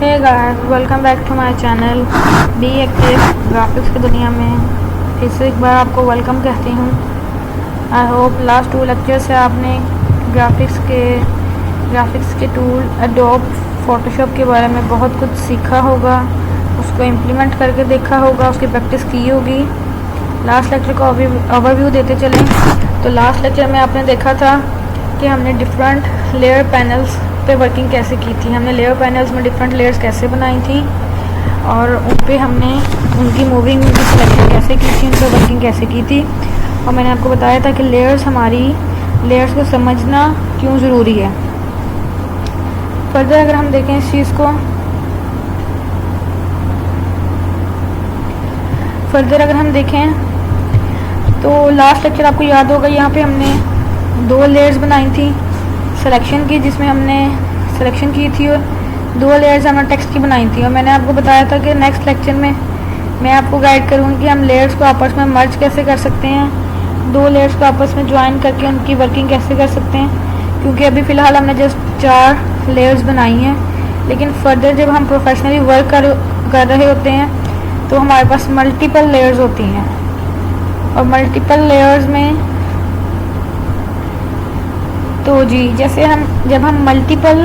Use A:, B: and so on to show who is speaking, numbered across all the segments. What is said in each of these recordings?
A: Hey guys, welcome back to my channel be active graphics की दुनिया में फिर से एक बार आपको वेलकम कहती हूँ। आई होप लास्ट 2 लेक्चर से आपने ग्राफिक्स के टूल एडोब फोटोशॉप के बारे में बहुत कुछ सीखा होगा, उसको इम्प्लीमेंट करके देखा होगा, उसकी प्रैक्टिस की होगी। लास्ट लेक्चर को ओवरव्यू देते चलें तो लास्ट लेक्चर में आपने देखा था कि हमने डिफरेंट लेयर पैनल्स पे वर्किंग कैसे की थी। हमने लेयर पैनल्स में डिफरेंट लेयर्स कैसे बनाई थी और उन पे हमने उनकी मूविंग, उनकी सिलेक्शन कैसे की थी, उन पर वर्किंग कैसे की थी। और मैंने आपको बताया था कि लेयर्स को समझना क्यों ज़रूरी है। फर्दर अगर हम देखें इस चीज़ को, तो लास्ट लेक्चर आपको याद होगा, यहाँ पे हमने 2 लेयर्स बनाई थी सिलेक्शन की, जिसमें हमने सिलेक्शन की थी, और 2 लेयर्स हमने टेक्स्ट की बनाई थी। और मैंने आपको बताया था कि नेक्स्ट लेक्चर में मैं आपको गाइड करूँगी कि हम लेयर्स को आपस में मर्ज कैसे कर सकते हैं, 2 लेयर्स को आपस में ज्वाइन करके उनकी वर्किंग कैसे कर सकते हैं। क्योंकि अभी फ़िलहाल हमने जस्ट 4 लेयर्स बनाई हैं, लेकिन फर्दर जब हम प्रोफेशनली वर्क कर रहे होते हैं तो हमारे पास मल्टीपल लेयर्स होती हैं। और मल्टीपल लेयर्स में तो जब हम मल्टीपल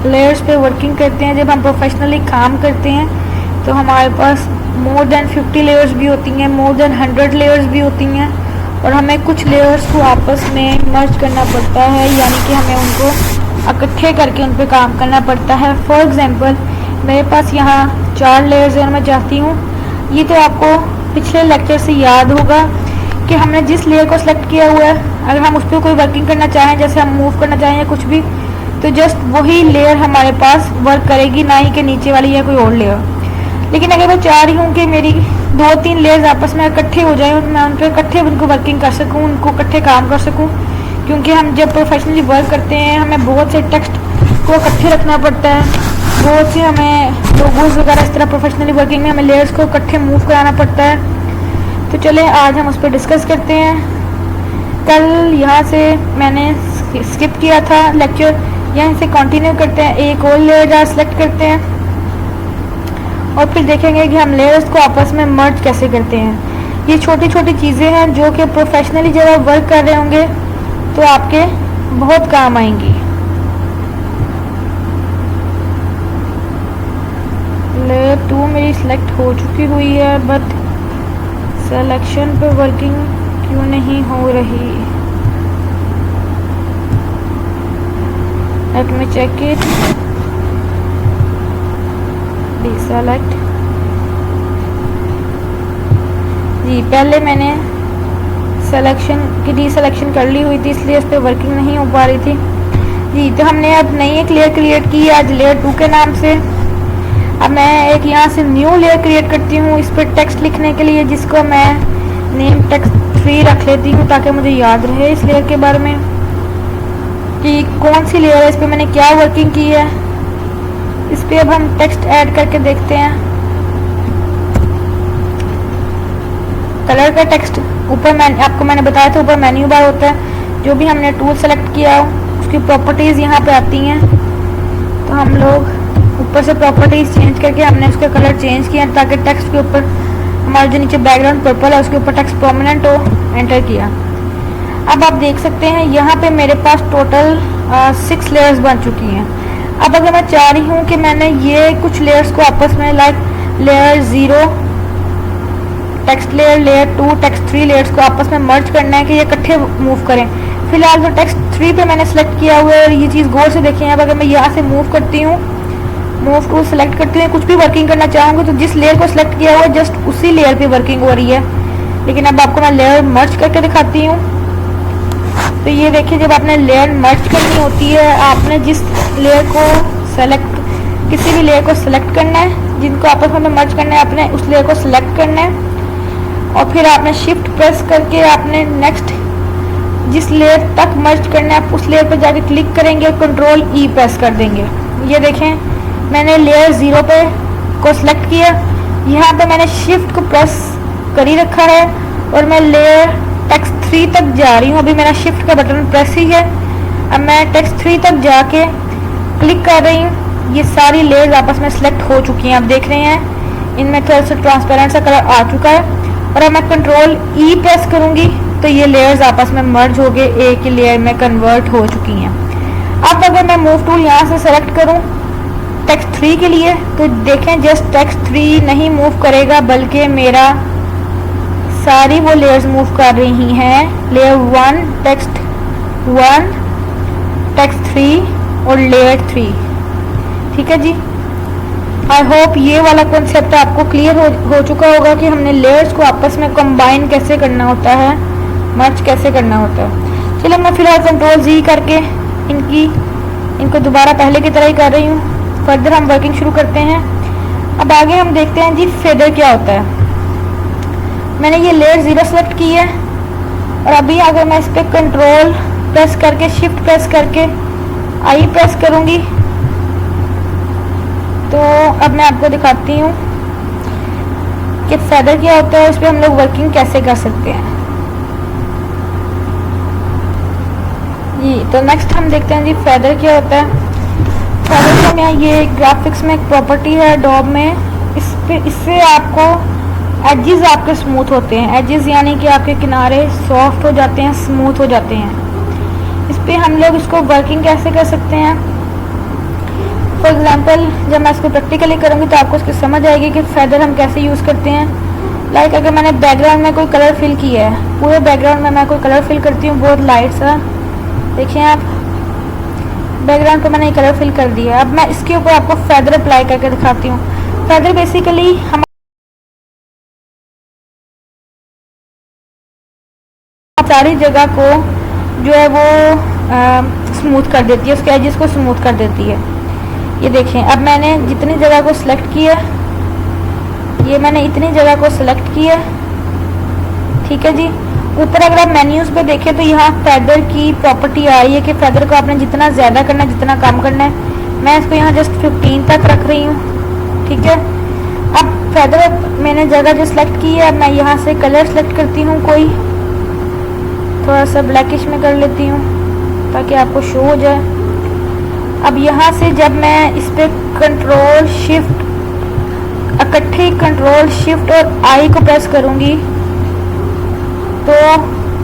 A: लेयर्स पे वर्किंग करते हैं, जब हम प्रोफेशनली काम करते हैं, तो हमारे पास मोर देन 50 लेयर्स भी होती हैं, मोर देन 100 लेयर्स भी होती हैं। और हमें कुछ लेयर्स को आपस में मर्ज करना पड़ता है, यानी कि हमें उनको इकट्ठे करके उन पर काम करना पड़ता है। फॉर एग्जांपल मेरे पास यहाँ 4 लेयर्स हैं और मैं चाहती हूँ, ये तो आपको पिछले लेक्चर से याद होगा कि हमने जिस लेयर को सिलेक्ट किया हुआ है, अगर हम उस पर कोई वर्किंग करना चाहें, जैसे हम मूव करना चाहें या कुछ भी, तो जस्ट वही लेयर हमारे पास वर्क करेगी, ना ही कि नीचे वाली या कोई और लेयर। लेकिन अगर मैं चाह रही हूँ कि मेरी 2-3 लेयर्स आपस में इकट्ठे हो जाएं और मैं उन पर इकट्ठे उनको वर्किंग कर सकूँ, उनको इकट्ठे काम कर सकूँ, क्योंकि हम जब प्रोफेशनली वर्क करते हैं हमें बहुत से टेक्स्ट को इकट्ठे रखना पड़ता है, बहुत से हमें लोगोस वगैरह इस तरह प्रोफेशनली वर्किंग में हमें लेयर्स को इकट्ठे मूव कराना पड़ता है। तो चले आज हम उस पर डिस्कस करते हैं। कल यहाँ से मैंने स्किप किया था लेक्चर, यहाँ से कंटिन्यू करते हैं, एक और लेयर सेलेक्ट करते हैं और फिर देखेंगे कि हम लेयर्स को आपस में मर्ज कैसे करते हैं। ये छोटी छोटी चीज़ें हैं जो कि प्रोफेशनली जब आप वर्क कर रहे होंगे तो आपके बहुत काम आएंगी। लेयर 2 मेरी सिलेक्ट हो चुकी हुई है, बट सिलेक्शन पे वर्किंग क्यों नहीं हो रही? Let me check it. Deselect जी, पहले मैंने डीसेलेक्शन कर ली हुई थी, इसलिए इस पर वर्किंग नहीं हो पा रही थी जी। तो हमने अब नई एक लेयर क्रिएट की आज लेयर 2 के नाम से। अब मैं एक यहाँ से न्यू लेयर क्रिएट करती हूँ इस पर टेक्स्ट लिखने के लिए, जिसको मैं नेम टेक्स्ट 3 रख लेती हूँ ताकि मुझे याद रहे इस लेयर के बारे में कि कौन सी लेयर है, इस पर मैंने क्या वर्किंग की है। इस पर अब हम टेक्स्ट ऐड करके देखते हैं। कलर का टेक्स्ट ऊपर आपको मैंने बताया था, ऊपर मेन्यू बार होता है, जो भी हमने टूल सेलेक्ट किया हो उसकी प्रॉपर्टीज़ यहाँ पे आती हैं। तो हम लोग ऊपर से प्रॉपर्टीज़ चेंज करके हमने उसका कलर चेंज किया ताकि टेक्स्ट के ऊपर हमारा जो नीचे बैकग्राउंड पर्पल है उसके ऊपर टेक्स्ट प्रोमिनेंट हो, एंटर किया। अब आप देख सकते हैं यहाँ पे मेरे पास टोटल 6 लेयर्स बन चुकी हैं। अब अगर मैं चाह रही हूँ कि मैंने ये कुछ लेयर्स को आपस में layer 0 text layer 2 text 3 layers को आपस में मर्ज करना है कि ये इकट्ठे मूव करें। फिलहाल तो टेक्स्ट 3 पे मैंने सेलेक्ट किया हुआ है और ये चीज़ गौर से देखें। अब अगर मैं यहाँ से मूव करती हूँ, मूव टूल सेलेक्ट करती हूँ, कुछ भी वर्किंग करना चाहूँगी तो जिस लेयर को सिलेक्ट किया हुआ है जस्ट उसी लेयर पे वर्किंग हो रही है। लेकिन अब आपको मैं लेयर मर्ज करके दिखाती हूँ। तो ये देखिए, जब आपने लेयर मर्ज करनी होती है, आपने जिस लेयर को किसी भी लेयर को सिलेक्ट करना है, जिनको आपस में मर्ज करना है, आपने उस लेयर को सिलेक्ट करना है और फिर आपने शिफ्ट प्रेस करके आपने नेक्स्ट जिस लेयर तक मर्ज करना है आप उस लेयर पर जाके क्लिक करेंगे और कंट्रोल ई प्रेस कर देंगे। ये देखें, मैंने लेयर 0 पे को सिलेक्ट किया, यहाँ पे मैंने शिफ्ट को प्रेस कर ही रखा है और मैं लेयर टेक्स्ट 3 तक जा रही हूँ। अभी मेरा शिफ्ट का बटन प्रेस ही है। अब मैं टेक्स्ट 3 तक जाके क्लिक कर रही हूँ ये सारी लेयर्स आपस में सिलेक्ट हो चुकी हैं, आप देख रहे हैं इनमें थोड़ा सा ट्रांसपेरेंट सा कलर आ चुका है। और अब मैं कंट्रोल ई प्रेस करूंगी तो ये लेयर्स आपस में मर्ज हो गए, एक ही लेयर में कन्वर्ट हो चुकी हैं। अब अगर मैं मूव टूल यहाँ से सेलेक्ट करूँ टेक्स्ट 3 के लिए तो देखें जस्ट टेक्स्ट 3 नहीं मूव करेगा बल्कि मेरा सारी वो लेयर्स मूव कर रही हैं, लेयर 1, टेक्स्ट 1, टेक्स्ट 3 और लेयर 3। ठीक है जी, आई होप ये वाला कॉन्सेप्ट आपको क्लियर हो चुका होगा कि हमने लेयर्स को आपस में कंबाइन कैसे करना होता है, मर्ज कैसे करना होता है। चलिए मैं फिलहाल कंट्रोल जी करके इनको दोबारा पहले की तरह ही कर रही हूँ। फर्दर हम वर्किंग शुरू करते हैं। अब आगे हम देखते हैं जी फेदर क्या होता है। मैंने ये लेयर 0 सेलेक्ट की है और अभी अगर मैं इस पर कंट्रोल प्रेस करके शिफ्ट प्रेस करके आई प्रेस करूँगी तो अब मैं आपको दिखाती हूँ कि फेदर क्या होता है, इस पर हम लोग वर्किंग कैसे कर सकते हैं जी। तो नेक्स्ट हम देखते हैं जी फेदर क्या होता है। फेदर का मैं ये ग्राफिक्स में एक प्रॉपर्टी है डॉब में, इससे आपको एजेस आपके स्मूथ होते हैं। एजेस यानी कि आपके किनारे सॉफ्ट हो जाते हैं, स्मूथ हो जाते हैं। इस पर हम लोग इसको वर्किंग कैसे कर सकते हैं। फॉर एग्जांपल जब मैं इसको प्रैक्टिकली करूँगी तो आपको इसकी समझ आएगी कि फेदर हम कैसे यूज़ करते हैं। लाइक अगर मैंने बैकग्राउंड में कोई कलर फिल किया है, पूरे बैकग्राउंड में मैं कोई कलर फिल करती हूँ बहुत लाइट सा, देखिए आप बैकग्राउंड पे मैंने कलर फिल कर दिया है। अब मैं इसके ऊपर आपको फेदर अप्लाई करके दिखाती हूँ। फेदर बेसिकली हम सारी जगह को जो है वो स्मूथ कर देती है, उसके एजेस को स्मूथ कर देती है। ये देखें अब मैंने जितनी जगह को सिलेक्ट किया, ये मैंने इतनी जगह को सिलेक्ट किया। ठीक है जी, ऊपर अगर आप मेन्यूज पे देखें तो यहाँ फेदर की प्रॉपर्टी आ रही है कि फेदर को आपने जितना ज़्यादा करना है, जितना कम करना है। मैं इसको यहाँ जस्ट 15 तक रख रही हूँ। ठीक है, अब फेदर मैंने जगह जो सिलेक्ट की है, अब मैं यहाँ से कलर सेलेक्ट करती हूँ, कोई थोड़ा सा ब्लैकिश में कर लेती हूँ ताकि आपको शो हो जाए। अब यहाँ से जब मैं इस पर कंट्रोल शिफ्ट इकट्ठे कंट्रोल शिफ्ट और आई को प्रेस करूँगी तो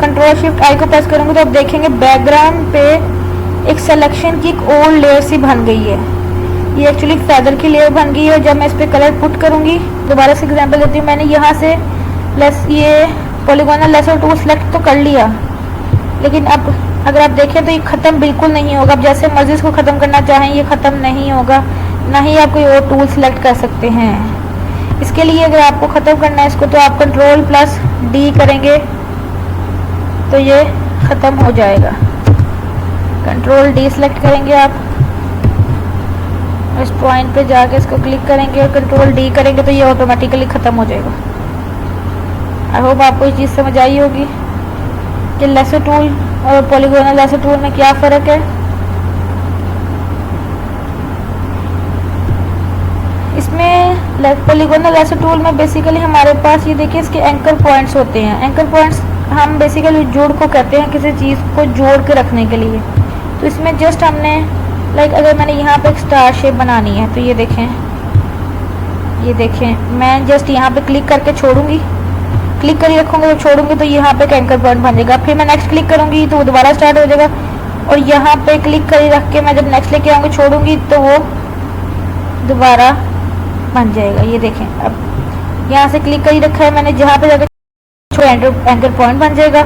A: कंट्रोल शिफ्ट आई को प्रेस करूँगी तो आप देखेंगे बैकग्राउंड पे एक सिलेक्शन की एक और लेयर सी बन गई है। ये एक्चुअली फेदर की लेयर बन गई है। जब मैं इस पर कलर पुट करूँगी, दोबारा से एग्जांपल देती हूँ, मैंने यहाँ से ये पॉलीगोनल लेसर टूल सेलेक्ट तो कर लिया, लेकिन अब अगर आप देखें तो ये ख़त्म बिल्कुल नहीं होगा। अब जैसे मर्जी इसको ख़त्म करना चाहें ये ख़त्म नहीं होगा, ना ही आप कोई और टूल सेलेक्ट कर सकते हैं। इसके लिए अगर आपको ख़त्म करना है इसको तो आप कंट्रोल प्लस डी करेंगे तो ये ख़त्म हो जाएगा। कंट्रोल डी सेलेक्ट करेंगे आप, इस पॉइंट पे जाके इसको क्लिक करेंगे और कंट्रोल डी करेंगे तो ये ऑटोमेटिकली ख़त्म हो जाएगा। आई होप आपको ये चीज़ समझ आई होगी कि लेसर टूल और पॉलीगोनल लेसर टूल में क्या फ़र्क है। इसमें पॉलीगोनल लेसर टूल में बेसिकली हमारे पास ये देखिए इसके एंकर पॉइंट्स होते हैं। एंकर पॉइंट्स हम बेसिकली जोड़ को कहते हैं, किसी चीज़ को जोड़ के रखने के लिए। तो इसमें जस्ट हमने लाइक अगर मैंने यहाँ पे एक स्टार शेप बनानी है तो ये देखें मैं जस्ट यहाँ पे क्लिक करके छोड़ूंगी, क्लिक कर ही रखूँगी, जब छोड़ूंगी तो यहाँ पे एक एंकर पॉइंट बन जाएगा। फिर मैं नेक्स्ट क्लिक करूँगी तो वो दोबारा स्टार्ट हो जाएगा, और यहाँ पे क्लिक कर ही रख के मैं जब नेक्स्ट लेके आऊँगी छोड़ूंगी तो वो दोबारा बन जाएगा। ये देखें अब यहाँ से क्लिक कर ही रखा है मैंने, जहाँ पे जाकर एंकर पॉइंट बन जाएगा।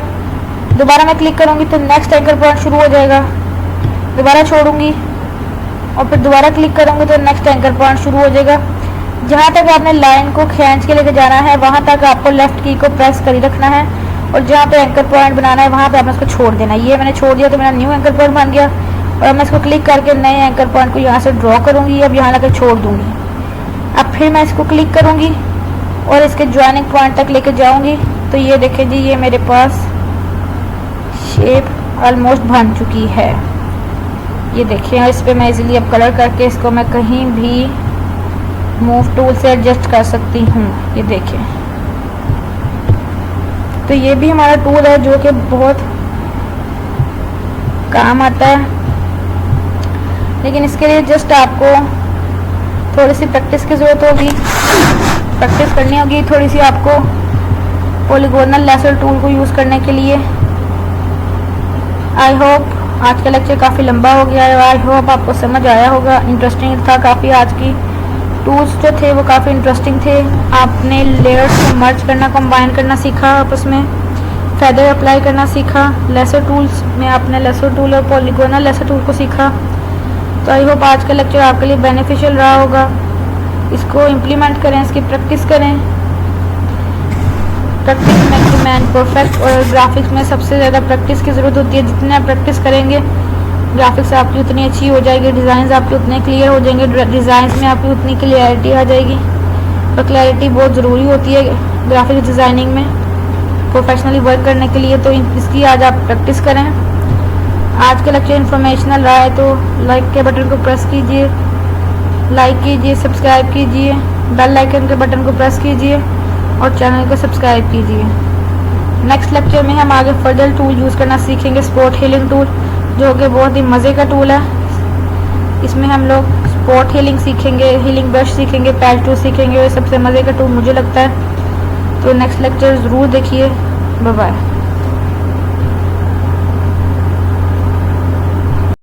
A: दोबारा मैं क्लिक करूँगी तो नेक्स्ट एंकर पॉइंट शुरू हो जाएगा, दोबारा छोड़ूंगी और फिर दोबारा क्लिक करूँगी तो नेक्स्ट एंकर पॉइंट शुरू हो जाएगा। जहाँ तक आपने लाइन को खींच के लेके जाना है वहाँ तक आपको लेफ्ट की को प्रेस कर ही रखना है, और जहाँ पे एंकर पॉइंट बनाना है वहाँ पे आपने उसको छोड़ देना है। ये मैंने छोड़ दिया तो मेरा न्यू एंकर पॉइंट बन गया, और मैं इसको क्लिक करके नए एंकर पॉइंट को यहाँ से ड्रॉ करूँगी, अब यहाँ लेकर छोड़ दूँगी। अब फिर मैं इसको क्लिक करूँगी और इसके ज्वाइनिंग पॉइंट तक लेके जाऊँगी तो ये देखें जी ये मेरे पास शेप ऑलमोस्ट बन चुकी है। ये देखिए इस पर मैं इजीली अब कलर करके इसको मैं कहीं भी मूव टूल से एडजस्ट कर सकती हूँ। ये देखें तो ये भी हमारा टूल है जो कि बहुत काम आता है, लेकिन इसके लिए जस्ट आपको थोड़ी सी प्रैक्टिस की ज़रूरत होगी, प्रैक्टिस करनी होगी थोड़ी सी आपको पॉलीगोनल लेसर टूल को यूज़ करने के लिए। आई होप आज का लेक्चर काफ़ी लंबा हो गया है, आई होप आपको समझ आया होगा। इंटरेस्टिंग था काफ़ी, आज की टूल्स जो थे वो काफ़ी इंटरेस्टिंग थे। आपने लेयर्स को मर्ज करना, कंबाइन करना सीखा, आपस में फेदर अप्लाई करना सीखा। लेसर टूल्स में आपने लेसर टूल और पॉलीगोनल लेसर टूल को सीखा। तो आई होप आज का लेक्चर आपके लिए बेनिफिशियल रहा होगा। इसको इम्प्लीमेंट करें, इसकी प्रैक्टिस करें। Practice makes the man perfect, और ग्राफिक्स में सबसे ज़्यादा प्रैक्टिस की ज़रूरत होती है। जितने आप प्रैक्टिस करेंगे ग्राफिक्स आपकी उतनी अच्छी हो जाएगी, डिज़ाइन आपके उतने क्लियर हो जाएंगे, डिज़ाइन में आपकी उतनी क्लियरिटी आ जाएगी। और क्लैरिटी बहुत ज़रूरी होती है ग्राफिक्स डिज़ाइनिंग में प्रोफेशनली वर्क करने के लिए। तो इसकी आज आप प्रैक्टिस करें। आज का लेक्चर इन्फॉर्मेशनल रहा है तो लाइक के बटन को प्रेस कीजिए, लाइक कीजिए, सब्सक्राइब कीजिए, बेल आइकन के बटन को प्रेस कीजिए और चैनल को सब्सक्राइब कीजिए। नेक्स्ट लेक्चर में हम आगे फर्दर टूल यूज़ करना सीखेंगे, स्पॉट हीलिंग टूल, जो कि बहुत ही मज़े का टूल है। इसमें हम लोग स्पॉट हीलिंग सीखेंगे, हीलिंग ब्रश सीखेंगे, पैच टूल सीखेंगे, और सबसे मज़े का टूल मुझे लगता है। तो नेक्स्ट लेक्चर ज़रूर देखिए। Bye bye.